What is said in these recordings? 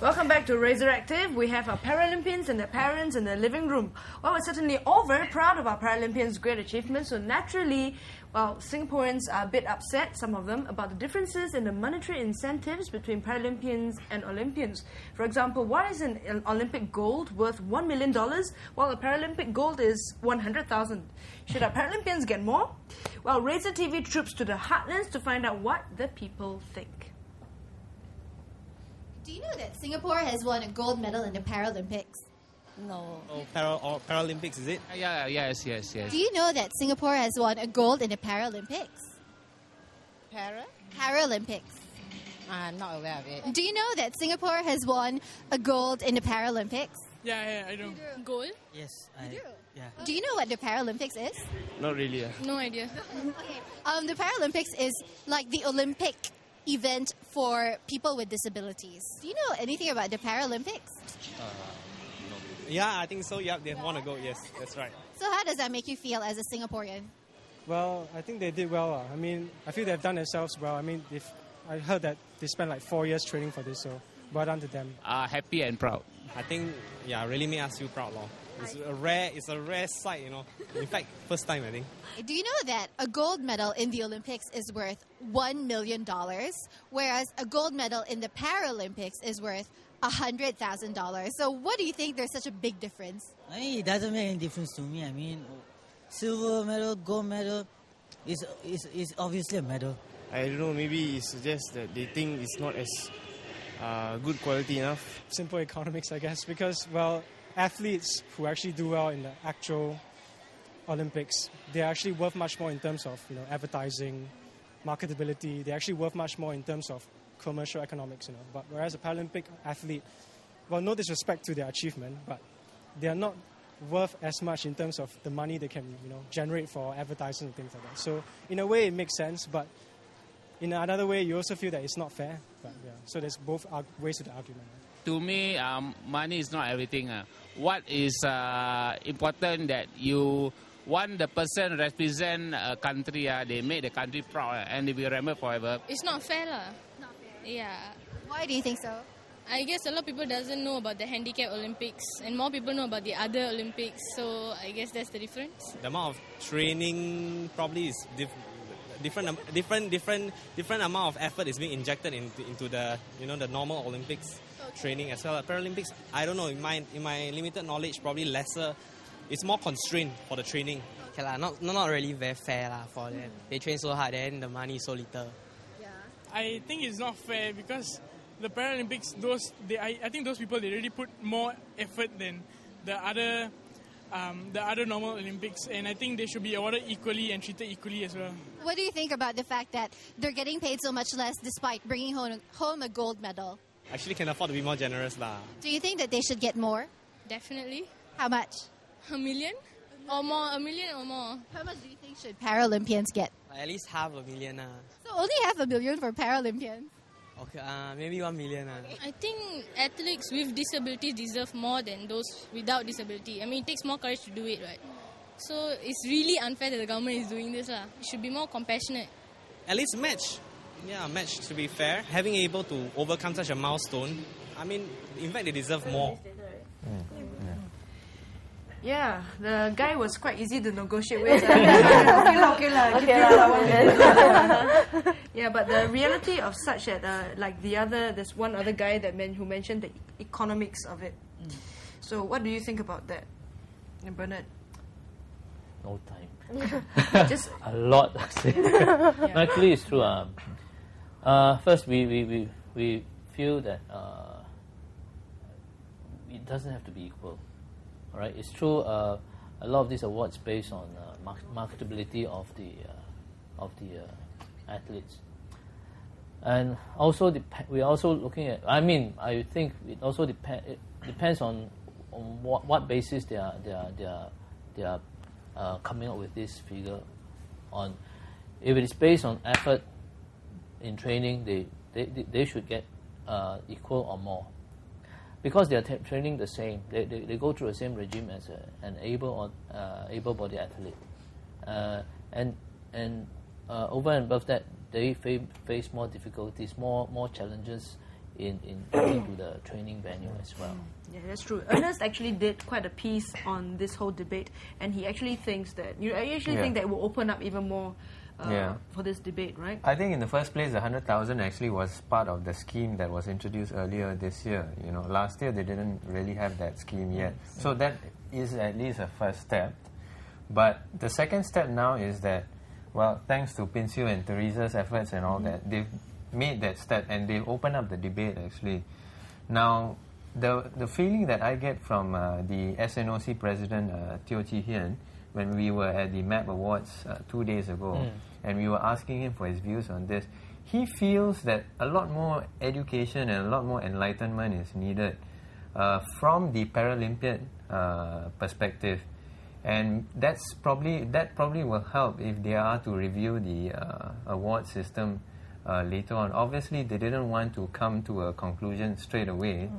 Welcome back to Razar Active. We have our Paralympians and their parents in the living room. Well, we're certainly all very proud of our Paralympians' great achievements. So naturally, well, Singaporeans are a bit upset, some of them, about the differences in the monetary incentives between Paralympians and Olympians. For example, why is an Olympic gold worth $1 million while a Paralympic gold is 100,000? Should our Paralympians get more? Well, RazorTV troops to the heartlands to find out what the people think. Do you know that Singapore has won a gold medal in the Paralympics? No. Oh, Paralympics, is it? Yes. Do you know that Singapore has won a gold in the Paralympics? Paralympics. I'm not aware of it. Do you know that Singapore has won a gold in the Paralympics? Yeah, I do. Gold? Yes, I do. Yeah. Do you know what the Paralympics is? Not really. No idea. Okay. The Paralympics is like the Olympic event for people with disabilities. Do you know anything about the Paralympics? Yeah, I think so. Yeah, they want to go. Yes, that's right. So how does that make you feel as a Singaporean? Well, I think they did well. I mean, I feel they've done themselves well. I mean, I heard that they spent like 4 years training for this, so well done to them. Happy and proud. I think, really make us feel proud, lor. It's a rare sight, you know. In fact, first time, I think. Do you know that a gold medal in the Olympics is worth $1 million, whereas a gold medal in the Paralympics is worth $100,000? So what do you think there's such a big difference? I mean, it doesn't make any difference to me. I mean, silver medal, gold medal is obviously a medal. I don't know, maybe it's just that they think it's not as good quality enough. Simple economics, I guess, because, well, athletes who actually do well in the actual Olympics, they're actually worth much more in terms of, advertising, marketability. They're actually worth much more in terms of commercial economics, But whereas a Paralympic athlete, well, no disrespect to their achievement, but they are not worth as much in terms of the money they can, generate for advertising and things like that. So in a way, it makes sense, but in another way, you also feel that it's not fair. But yeah, so there's both ways to the argument. To me, money is not everything. What is important that you want the person represent a country, they make the country proud and they will remember forever. It's not fair lah. Yeah. Why do you think so? I guess a lot of people doesn't know about the handicap Olympics and more people know about the other Olympics. So I guess that's the difference. The amount of training probably is different amount of effort is being injected into the the normal Olympics training as well. Paralympics, I don't know. In my limited knowledge, probably lesser. It's more constrained for the training. Okay lah, not really very fair lah for them. They train so hard, then the money is so little. Yeah. I think it's not fair because the Paralympics, I think those people, they really put more effort than the other normal Olympics, and I think they should be awarded equally and treated equally as well. What do you think about the fact that they're getting paid so much less despite bringing home a gold medal? Actually, can afford to be more generous lah. Do you think that they should get more? Definitely. How much? $1 million or more. $1 million or more. How much do you think should Paralympians get? At least $500,000. So only $500,000 for Paralympians. Okay, maybe $1 million. I think athletes with disabilities deserve more than those without disability. I mean, it takes more courage to do it, right? So it's really unfair that the government is doing this. It should be more compassionate. At least match. Yeah, match to be fair. Having able to overcome such a milestone, I mean, in fact, they deserve more. Yeah, the guy was quite easy to negotiate with. Yeah, but the reality of such that, there's one other guy who mentioned the economics of it. So what do you think about that, Bernard? No time. Just a lot. Actually, it's true. First, we feel that it doesn't have to be equal. All right, it's true. A lot of these awards based on marketability of the athletes, and also we're also looking at. I mean, I think it also depends on what basis they are coming up with this figure on. If it is based on effort in training, they should get equal or more. Because they are training the same, they go through the same regime as an able-bodied athlete, and over and above that, they face more difficulties, more challenges into the training venue as well. Yeah, that's true. Ernest actually did quite a piece on this whole debate, and he actually thinks that think that it will open up even more for this debate, right? I think in the first place, the 100,000 actually was part of the scheme that was introduced earlier this year. Last year they didn't really have that scheme yet. So that is at least a first step. But the second step now is that, well, thanks to Pinsio and Theresa's efforts and all that, they've made that step and they've opened up the debate actually. Now, the feeling that I get from the SNOC president, Teo Chi Hian, when we were at the MAP Awards 2 days ago, and we were asking him for his views on this, he feels that a lot more education and a lot more enlightenment is needed from the Paralympian perspective. And that probably will help if they are to review the award system later on. Obviously, they didn't want to come to a conclusion straight away.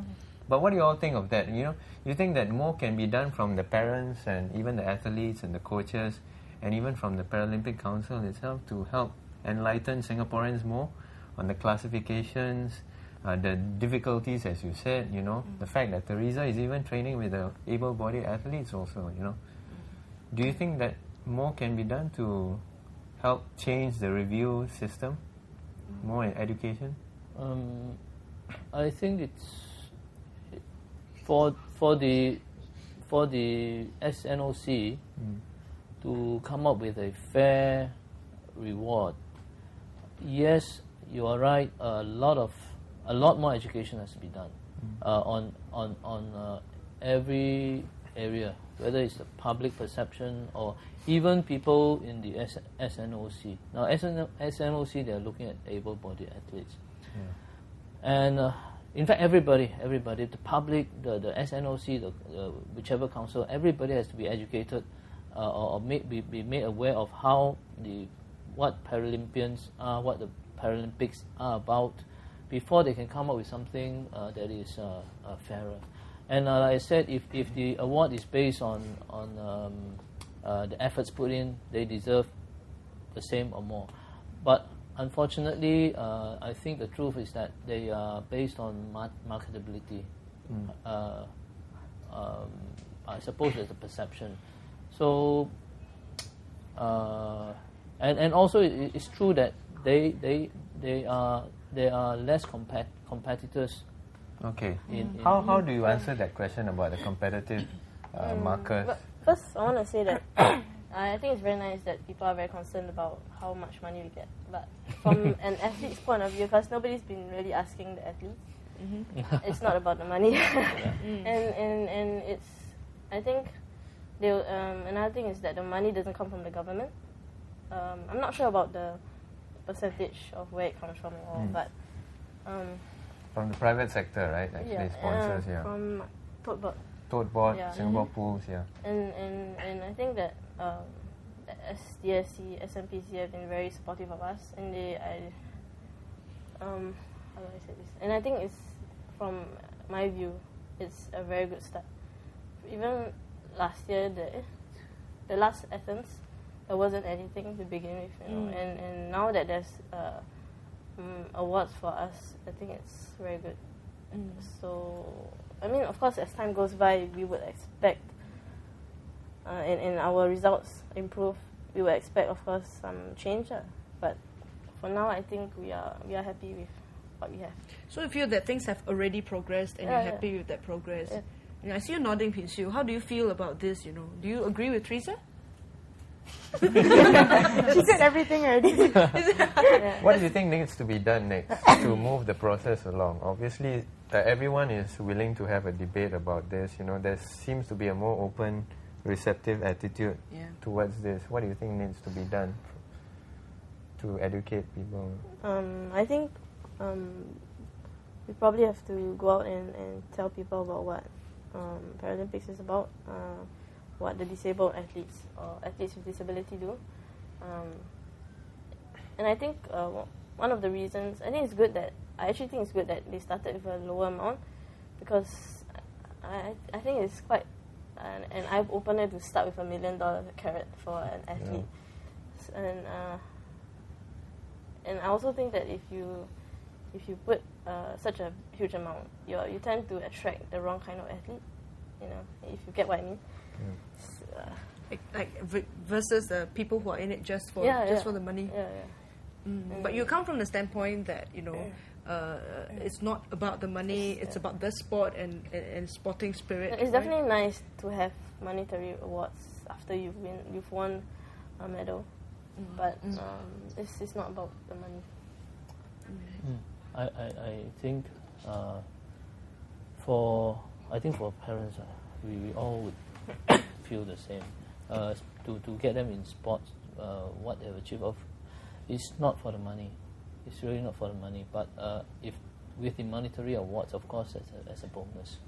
But what do you all think of that? You think that more can be done from the parents and even the athletes and the coaches and even from the Paralympic Council itself to help enlighten Singaporeans more on the classifications, the difficulties, as you said, the fact that Theresa is even training with the able-bodied athletes also, Do you think that more can be done to help change the review system, more in education? I think it's for the SNOC to come up with a fair reward. Yes, you are right. A lot more education has to be done on every area, whether it's the public perception or even people in the SNOC. Now, SNOC, they are looking at able-bodied athletes. And in fact, everybody, the public, the SNOC, whichever council, everybody has to be educated or be made aware of what Paralympians are, what the Paralympics are about, before they can come up with something that is fairer. And like I said, if the award is based on the efforts put in, they deserve the same or more. But unfortunately, I think the truth is that they are based on marketability. I suppose there's a perception. So, and also it's true that they are less competitors. Okay. How do you answer that question about the competitive markers? First, I want to say that I think it's very nice that people are very concerned about how much money we get. But from an athlete's point of view, because nobody's been really asking the athletes, it's not about the money. And it's, I think, another thing is that the money doesn't come from the government. I'm not sure about the percentage of where it comes from or all, but from the private sector, right? Actually, sponsors, from Tote Board, yeah. Singapore Pools, And I think that SDSC, SMPC have been very supportive of us, and how do I say this? And I think it's, from my view, it's a very good start. Even last year, the last Athens, there wasn't anything to begin with, and now that there's awards for us, I think it's very good. So, I mean, of course, as time goes by, we would expect, and our results improve, we would expect, of course, some change. But for now, I think we are happy with what we have. So you feel that things have already progressed, and you're happy with that progress? Yeah. I see you nodding, Pinsio. How do you feel about this? Do you agree with Theresa? She said everything already. What do you think needs to be done next to move the process along? Obviously, everyone is willing to have a debate about this. There seems to be a more open, receptive attitude towards this. What do you think needs to be done to educate people? I think we probably have to go out and tell people about what Paralympics is about. What the disabled athletes or athletes with disability do. And I think one of the reasons, I actually think it's good that they started with a lower amount, because I think it's quite an eye-opener to start with $1 million carrot for an athlete. And I also think that if you if you put such a huge amount, you tend to attract the wrong kind of athlete. You know, if you get what I mean. Versus the people who are in it just for the money. But you come from the standpoint that it's not about the money; it's about the sport and sporting spirit. It's definitely nice to have monetary awards after you've won a medal, but it's not about the money. I think for parents, we all would feel the same. To get them in sports, what they have achieved is not for the money. It's really not for the money. But if with the monetary awards, of course, that's a bonus.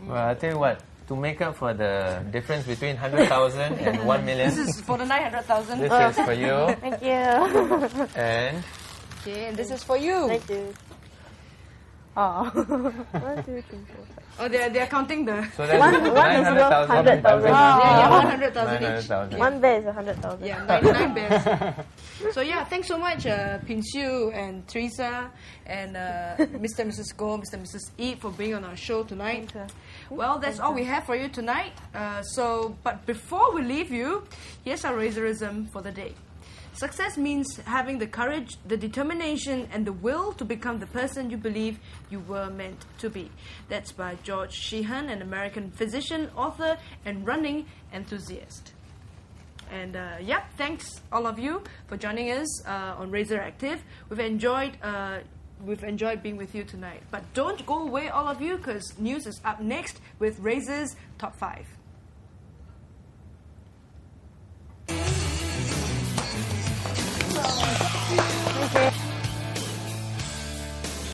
Well, I'll tell you what. To make up for the difference between 100,000 and 1 million. This is for the 900,000. This is for you. Thank you. And and this is for you. Thank you. Oh. 1, 2, 3, 4, 5. Oh, they're counting the. So that's 900,000. 100,000. Yeah, 100,000 each. 1 bear is 100,000. Yeah, 99 bears. So yeah, thanks so much, Pin Siu and Theresa and Mr. and Mrs. Goh, Mr. and Mrs. Ip for being on our show tonight. Well, that's all we have for you tonight. But before we leave you, here's our Razorism for the day. Success means having the courage, the determination, and the will to become the person you believe you were meant to be. That's by George Sheehan, an American physician, author, and running enthusiast. And thanks all of you for joining us on Razar Active. We've enjoyed being with you tonight. But don't go away, all of you, because news is up next with Razor's Top 5.